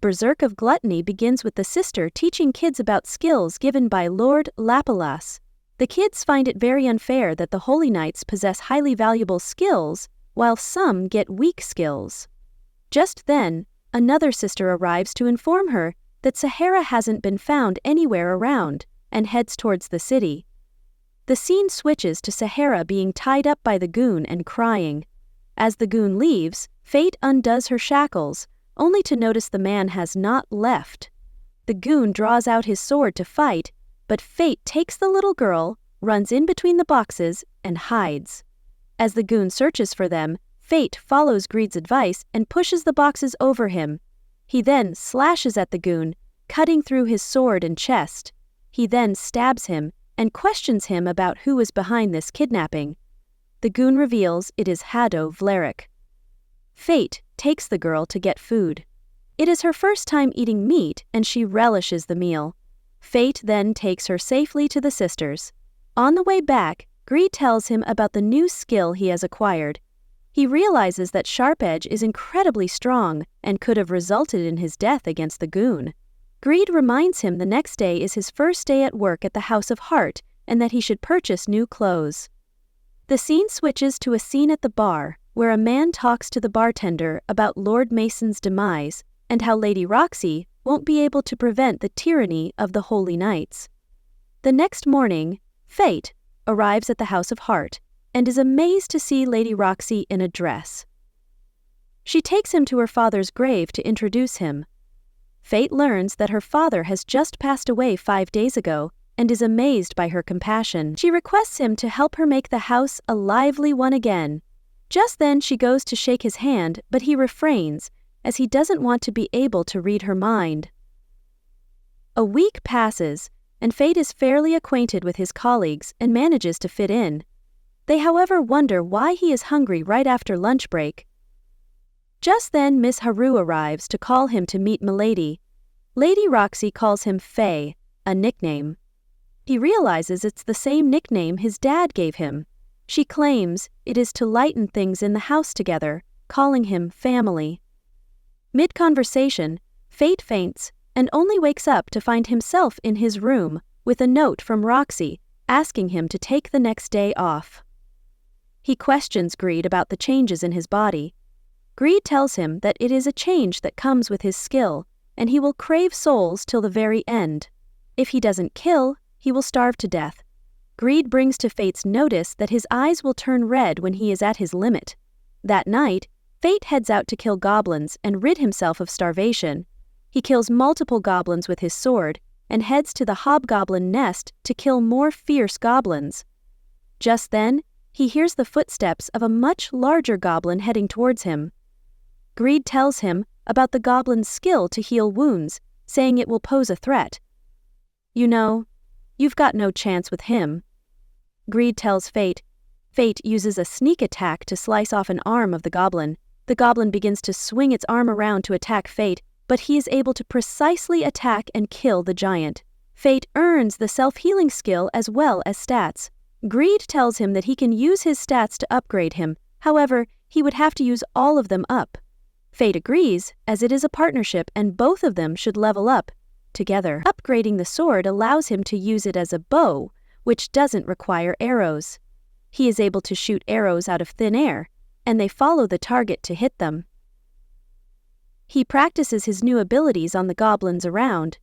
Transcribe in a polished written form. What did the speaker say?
Breserk of Gluttony begins with the sister teaching kids about skills given by Lord Laplace. The kids find it very unfair that the Holy Knights possess highly valuable skills, while some get weak skills. Just then, another sister arrives to inform her that Sahara hasn't been found anywhere around, and heads towards the city. The scene switches to Sahara being tied up by the goon and crying. As the goon leaves, Fate undoes her shackles, only to notice the man has not left. The goon draws out his sword to fight, but Fate takes the little girl, runs in between the boxes, and hides. As the goon searches for them, Fate follows Greed's advice and pushes the boxes over him. He then slashes at the goon, cutting through his sword and chest. He then stabs him and questions him about who is behind this kidnapping. The goon reveals it is Hado Vlerick. Fate takes the girl to get food. It is her first time eating meat and she relishes the meal. Fate then takes her safely to the sisters. On the way back, Greed tells him about the new skill he has acquired. He realizes that Sharp Edge is incredibly strong and could have resulted in his death against the goon. Greed reminds him the next day is his first day at work at the House of Heart and that he should purchase new clothes. The scene switches to a scene at the bar, where a man talks to the bartender about Lord Mason's demise and how Lady Roxy won't be able to prevent the tyranny of the Holy Knights. The next morning, Fate arrives at the House of Heart and is amazed to see Lady Roxy in a dress. She takes him to her father's grave to introduce him. Fate learns that her father has just passed away 5 days ago and is amazed by her compassion. She requests him to help her make the house a lively one again. Just then she goes to shake his hand, but he refrains, as he doesn't want to be able to read her mind. A week passes, and Fate is fairly acquainted with his colleagues and manages to fit in. They however wonder why he is hungry right after lunch break. Just then Miss Haru arrives to call him to meet Milady. Lady Roxy calls him Faye, a nickname. He realizes it's the same nickname his dad gave him. She claims it is to lighten things in the house together, calling him family. Mid-conversation, Fate faints and only wakes up to find himself in his room with a note from Roxy asking him to take the next day off. He questions Greed about the changes in his body. Greed tells him that it is a change that comes with his skill, and he will crave souls till the very end. If he doesn't kill, he will starve to death. Greed brings to Fate's notice that his eyes will turn red when he is at his limit. That night, Fate heads out to kill goblins and rid himself of starvation. He kills multiple goblins with his sword and heads to the hobgoblin nest to kill more fierce goblins. Just then, he hears the footsteps of a much larger goblin heading towards him. Greed tells him about the goblin's skill to heal wounds, saying it will pose a threat. "You know, you've got no chance with him." Greed tells Fate. Fate uses a sneak attack to slice off an arm of the goblin. The goblin begins to swing its arm around to attack Fate, but he is able to precisely attack and kill the giant. Fate earns the self-healing skill as well as stats. Greed tells him that he can use his stats to upgrade him, however, he would have to use all of them up. Fate agrees, as it is a partnership and both of them should level up together. Upgrading the sword allows him to use it as a bow, which doesn't require arrows. He is able to shoot arrows out of thin air, and they follow the target to hit them. He practices his new abilities on the goblins around,